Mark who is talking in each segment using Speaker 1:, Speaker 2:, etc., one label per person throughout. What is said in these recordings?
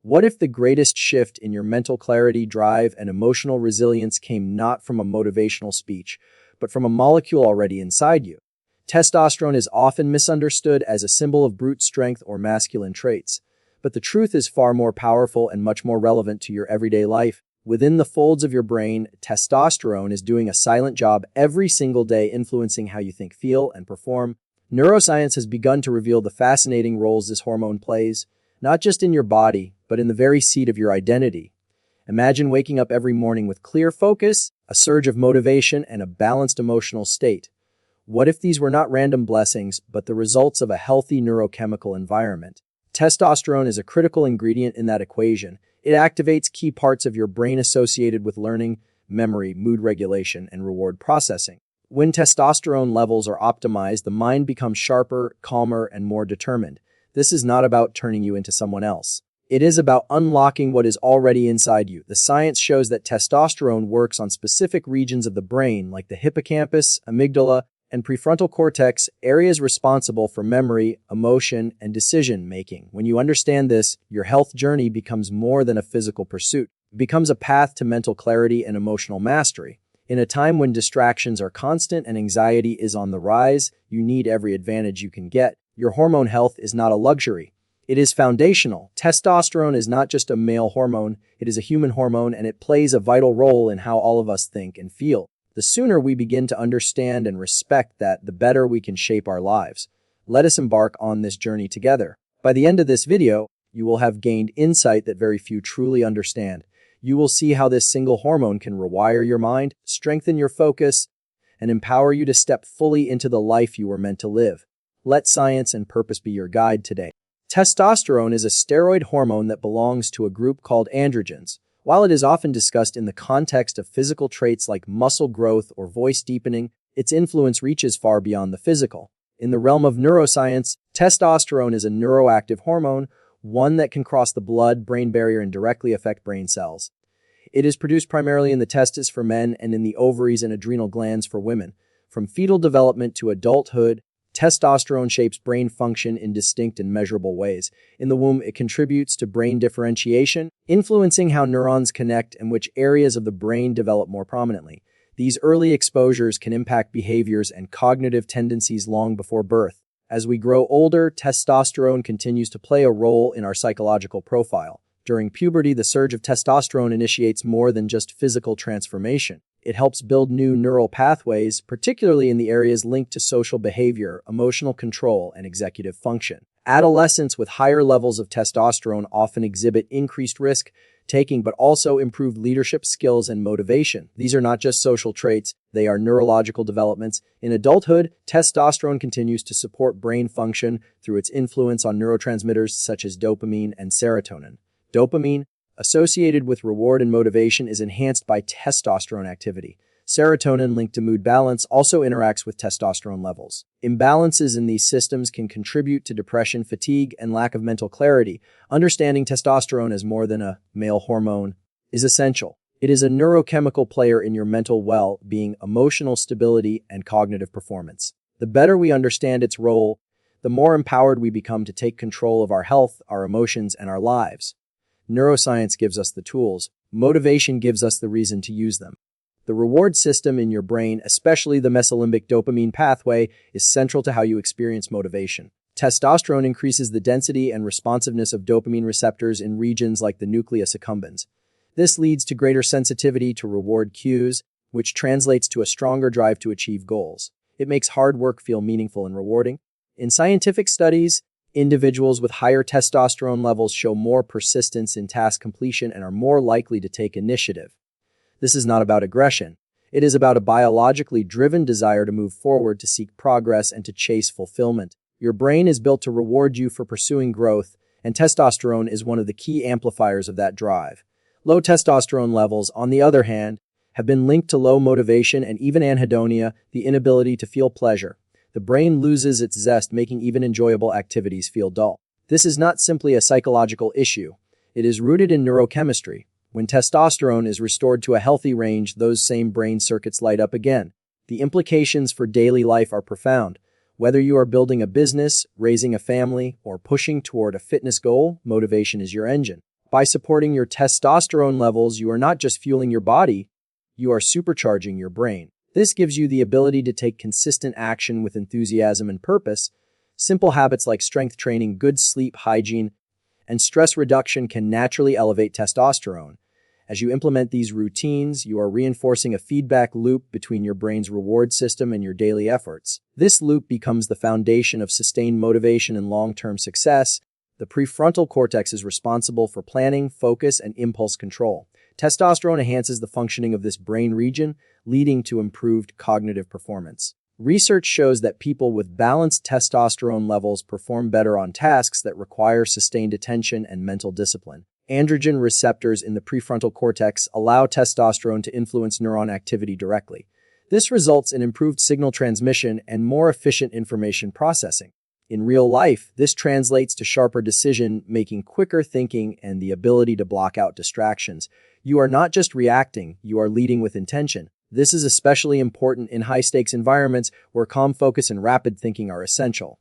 Speaker 1: What if the greatest shift in your mental clarity, drive, and emotional resilience came not from a motivational speech, but from a molecule already inside you? Testosterone is often misunderstood as a symbol of brute strength or masculine traits, but the truth is far more powerful and much more relevant to your everyday life. Within the folds of your brain, testosterone is doing a silent job every single day, influencing how you think, feel, and perform. Neuroscience has begun to reveal the fascinating roles this hormone plays, not just in your body, but in the very seat of your identity. Imagine waking up every morning with clear focus, a surge of motivation, and a balanced emotional state. What if these were not random blessings, but the results of a healthy neurochemical environment? Testosterone is a critical ingredient in that equation. It activates key parts of your brain associated with learning, memory, mood regulation, and reward processing. When testosterone levels are optimized, the mind becomes sharper, calmer, and more determined. This is not about turning you into someone else. It is about unlocking what is already inside you. The science shows that testosterone works on specific regions of the brain like the hippocampus, amygdala, and prefrontal cortex, areas responsible for memory, emotion, and decision-making. When you understand this, your health journey becomes more than a physical pursuit. It becomes a path to mental clarity and emotional mastery. In a time when distractions are constant and anxiety is on the rise, you need every advantage you can get. Your hormone health is not a luxury. It is foundational. Testosterone is not just a male hormone, it is a human hormone, and it plays a vital role in how all of us think and feel. The sooner we begin to understand and respect that, the better we can shape our lives. Let us embark on this journey together. By the end of this video, you will have gained insight that very few truly understand. You will see how this single hormone can rewire your mind, strengthen your focus, and empower you to step fully into the life you were meant to live. Let science and purpose be your guide today. Testosterone is a steroid hormone that belongs to a group called androgens. While it is often discussed in the context of physical traits like muscle growth or voice deepening, its influence reaches far beyond the physical. In the realm of neuroscience, testosterone is a neuroactive hormone, one that can cross the blood-brain barrier and directly affect brain cells. It is produced primarily in the testes for men and in the ovaries and adrenal glands for women. From fetal development to adulthood, testosterone shapes brain function in distinct and measurable ways. In the womb, it contributes to brain differentiation, influencing how neurons connect and which areas of the brain develop more prominently. These early exposures can impact behaviors and cognitive tendencies long before birth. As we grow older, testosterone continues to play a role in our psychological profile. During puberty, the surge of testosterone initiates more than just physical transformation. It helps build new neural pathways, particularly in the areas linked to social behavior, emotional control, and executive function. Adolescents with higher levels of testosterone often exhibit increased risk-taking, but also improved leadership skills and motivation. These are not just social traits, they are neurological developments. In adulthood, testosterone continues to support brain function through its influence on neurotransmitters such as dopamine and serotonin. Dopamine, associated with reward and motivation, is enhanced by testosterone activity. Serotonin, linked to mood balance, also interacts with testosterone levels. Imbalances in these systems can contribute to depression, fatigue, and lack of mental clarity. Understanding testosterone as more than a male hormone is essential. It is a neurochemical player in your mental well-being, emotional stability, and cognitive performance. The better we understand its role, the more empowered we become to take control of our health, our emotions, and our lives. Neuroscience gives us the tools. Motivation gives us the reason to use them. The reward system in your brain, especially the mesolimbic dopamine pathway, is central to how you experience motivation. Testosterone increases the density and responsiveness of dopamine receptors in regions like the nucleus accumbens. This leads to greater sensitivity to reward cues, which translates to a stronger drive to achieve goals. It makes hard work feel meaningful and rewarding. In scientific studies, individuals with higher testosterone levels show more persistence in task completion and are more likely to take initiative. This is not about aggression. It is about a biologically driven desire to move forward, to seek progress, and to chase fulfillment. Your brain is built to reward you for pursuing growth, and testosterone is one of the key amplifiers of that drive. Low testosterone levels, on the other hand, have been linked to low motivation and even anhedonia, the inability to feel pleasure. The brain loses its zest, making even enjoyable activities feel dull. This is not simply a psychological issue. It is rooted in neurochemistry. When testosterone is restored to a healthy range, those same brain circuits light up again. The implications for daily life are profound. Whether you are building a business, raising a family, or pushing toward a fitness goal, motivation is your engine. By supporting your testosterone levels, you are not just fueling your body, you are supercharging your brain. This gives you the ability to take consistent action with enthusiasm and purpose. Simple habits like strength training, good sleep hygiene, and stress reduction can naturally elevate testosterone. As you implement these routines, you are reinforcing a feedback loop between your brain's reward system and your daily efforts. This loop becomes the foundation of sustained motivation and long-term success. The prefrontal cortex is responsible for planning, focus, and impulse control. Testosterone enhances the functioning of this brain region, leading to improved cognitive performance. Research shows that people with balanced testosterone levels perform better on tasks that require sustained attention and mental discipline. Androgen receptors in the prefrontal cortex allow testosterone to influence neuron activity directly. This results in improved signal transmission and more efficient information processing. In real life, this translates to sharper decision-making, quicker thinking, and the ability to block out distractions. You are not just reacting, you are leading with intention. This is especially important in high-stakes environments where calm focus and rapid thinking are essential.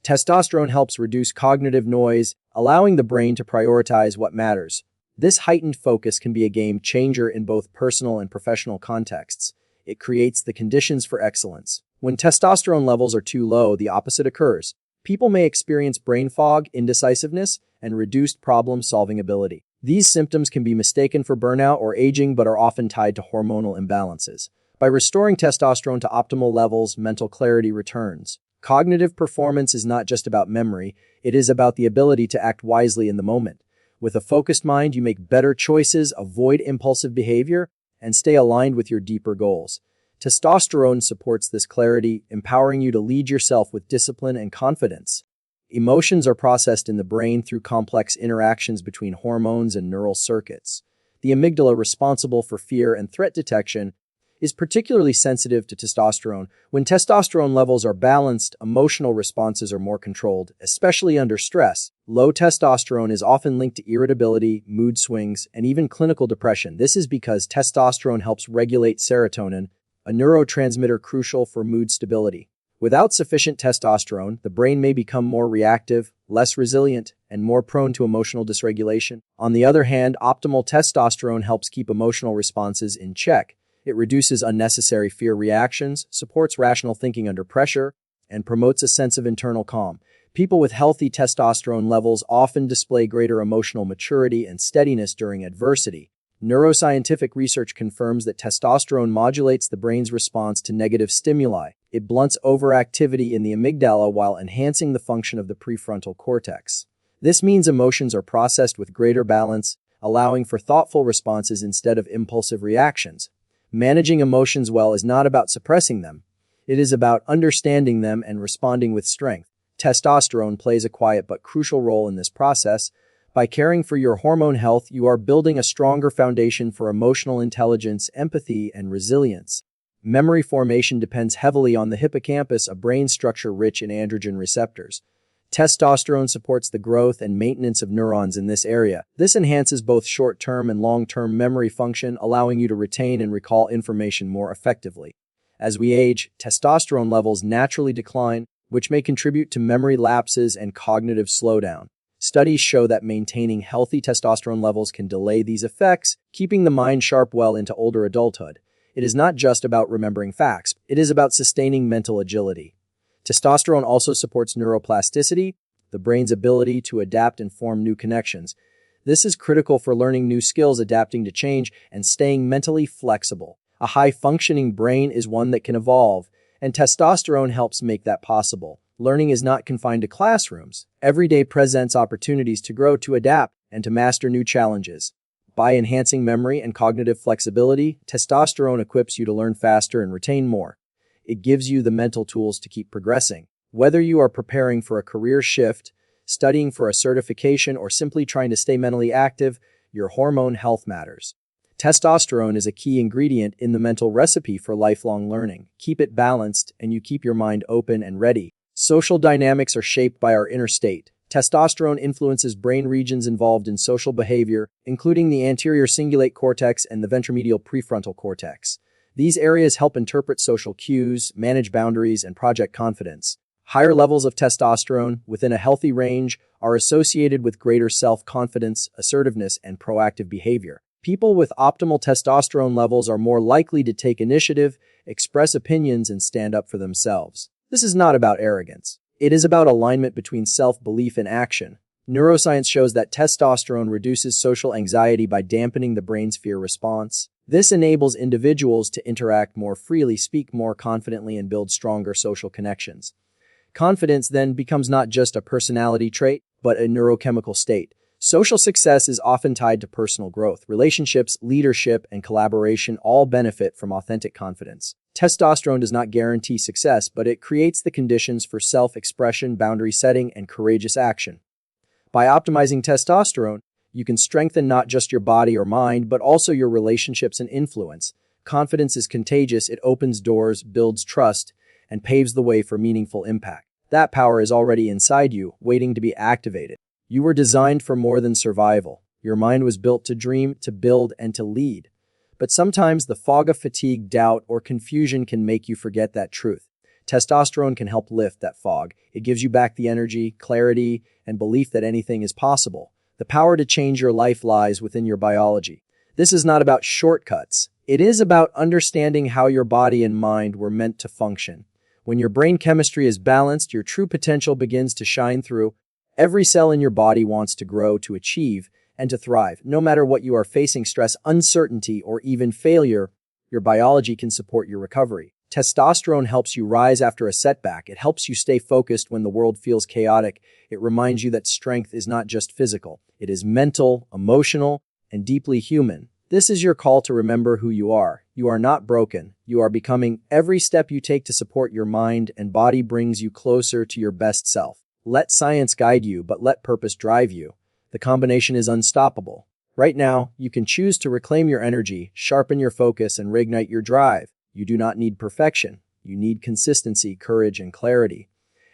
Speaker 1: Testosterone helps reduce cognitive noise, allowing the brain to prioritize what matters. This heightened focus can be a game changer in both personal and professional contexts. It creates the conditions for excellence. When testosterone levels are too low, the opposite occurs. People may experience brain fog, indecisiveness, and reduced problem-solving ability. These symptoms can be mistaken for burnout or aging but are often tied to hormonal imbalances. By restoring testosterone to optimal levels, mental clarity returns. Cognitive performance is not just about memory, it is about the ability to act wisely in the moment. With a focused mind, you make better choices, avoid impulsive behavior, and stay aligned with your deeper goals. Testosterone supports this clarity, empowering you to lead yourself with discipline and confidence. Emotions are processed in the brain through complex interactions between hormones and neural circuits. The amygdala, responsible for fear and threat detection, is particularly sensitive to testosterone. When testosterone levels are balanced, emotional responses are more controlled, especially under stress. Low testosterone is often linked to irritability, mood swings, and even clinical depression. This is because testosterone helps regulate serotonin, a neurotransmitter crucial for mood stability. Without sufficient testosterone, the brain may become more reactive, less resilient, and more prone to emotional dysregulation. On the other hand, optimal testosterone helps keep emotional responses in check. It reduces unnecessary fear reactions, supports rational thinking under pressure, and promotes a sense of internal calm. People with healthy testosterone levels often display greater emotional maturity and steadiness during adversity. Neuroscientific research confirms that testosterone modulates the brain's response to negative stimuli. It blunts overactivity in the amygdala while enhancing the function of the prefrontal cortex. This means emotions are processed with greater balance, allowing for thoughtful responses instead of impulsive reactions. Managing emotions well is not about suppressing them. It is about understanding them and responding with strength. Testosterone plays a quiet but crucial role in this process. By caring for your hormone health, you are building a stronger foundation for emotional intelligence, empathy, and resilience. Memory formation depends heavily on the hippocampus, a brain structure rich in androgen receptors. Testosterone supports the growth and maintenance of neurons in this area. This enhances both short-term and long-term memory function, allowing you to retain and recall information more effectively. As we age, testosterone levels naturally decline, which may contribute to memory lapses and cognitive slowdown. Studies show that maintaining healthy testosterone levels can delay these effects, keeping the mind sharp well into older adulthood. It is not just about remembering facts, it is about sustaining mental agility. Testosterone also supports neuroplasticity, the brain's ability to adapt and form new connections. This is critical for learning new skills, adapting to change, and staying mentally flexible. A high-functioning brain is one that can evolve, and testosterone helps make that possible. Learning is not confined to classrooms. Every day presents opportunities to grow, to adapt, and to master new challenges. By enhancing memory and cognitive flexibility, testosterone equips you to learn faster and retain more. It gives you the mental tools to keep progressing. Whether you are preparing for a career shift, studying for a certification, or simply trying to stay mentally active, your hormone health matters. Testosterone is a key ingredient in the mental recipe for lifelong learning. Keep it balanced, and you keep your mind open and ready. Social dynamics are shaped by our inner state. Testosterone influences brain regions involved in social behavior, including the anterior cingulate cortex and the ventromedial prefrontal cortex. These areas help interpret social cues, manage boundaries, and project confidence. Higher levels of testosterone within a healthy range are associated with greater self-confidence, assertiveness, and proactive behavior. People with optimal testosterone levels are more likely to take initiative, express opinions, and stand up for themselves. This is not about arrogance. It is about alignment between self-belief and action. Neuroscience shows that testosterone reduces social anxiety by dampening the brain's fear response. This enables individuals to interact more freely, speak more confidently, and build stronger social connections. Confidence then becomes not just a personality trait, but a neurochemical state. Social success is often tied to personal growth. Relationships, leadership, and collaboration all benefit from authentic confidence. Testosterone does not guarantee success, but it creates the conditions for self-expression, boundary setting, and courageous action. By optimizing testosterone, you can strengthen not just your body or mind, but also your relationships and influence. Confidence is contagious. It opens doors, builds trust, and paves the way for meaningful impact. That power is already inside you, waiting to be activated. You were designed for more than survival. Your mind was built to dream, to build, and to lead. But sometimes the fog of fatigue, doubt, or confusion can make you forget that truth. Testosterone can help lift that fog. It gives you back the energy, clarity, and belief that anything is possible. The power to change your life lies within your biology. This is not about shortcuts. It is about understanding how your body and mind were meant to function. When your brain chemistry is balanced, your true potential begins to shine through. Every cell in your body wants to grow, to achieve, and to thrive. No matter what you are facing, stress, uncertainty, or even failure, your biology can support your recovery. Testosterone helps you rise after a setback. It helps you stay focused when the world feels chaotic. It reminds you that strength is not just physical. It is mental, emotional, and deeply human. This is your call to remember who you are. You are not broken. You are becoming. Every step you take to support your mind and body brings you closer to your best self. Let science guide you, but let purpose drive you. The combination is unstoppable. Right now, you can choose to reclaim your energy, sharpen your focus, and reignite your drive. You do not need perfection. You need consistency, courage, and clarity.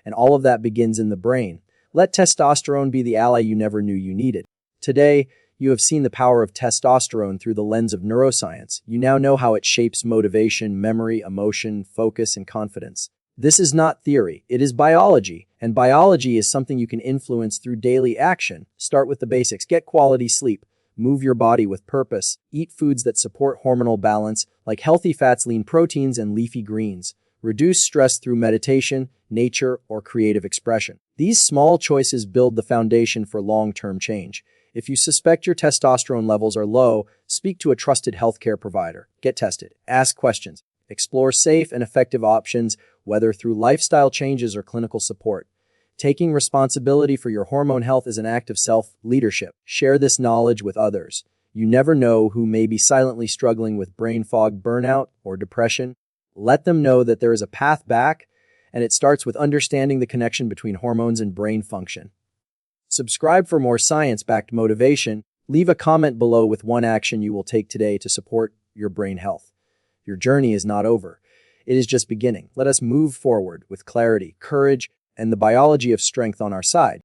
Speaker 1: And all of that begins in the brain. Let testosterone be the ally you never knew you needed. Today, you have seen the power of testosterone through the lens of neuroscience. You now know how it shapes motivation, memory, emotion, focus, and confidence. This is not theory. It is biology. And biology is something you can influence through daily action. Start with the basics. Get quality sleep. Move your body with purpose. Eat foods that support hormonal balance, like healthy fats, lean proteins, and leafy greens. Reduce stress through meditation, nature, or creative expression. These small choices build the foundation for long-term change. If you suspect your testosterone levels are low, speak to a trusted healthcare provider. Get tested. Ask questions. Explore safe and effective options, whether through lifestyle changes or clinical support. Taking responsibility for your hormone health is an act of self-leadership. Share this knowledge with others. You never know who may be silently struggling with brain fog, burnout, or depression. Let them know that there is a path back, and it starts with understanding the connection between hormones and brain function. Subscribe for more science-backed motivation. Leave a comment below with one action you will take today to support your brain health. Your journey is not over. It is just beginning. Let us move forward with clarity, courage, and the biology of strength on our side.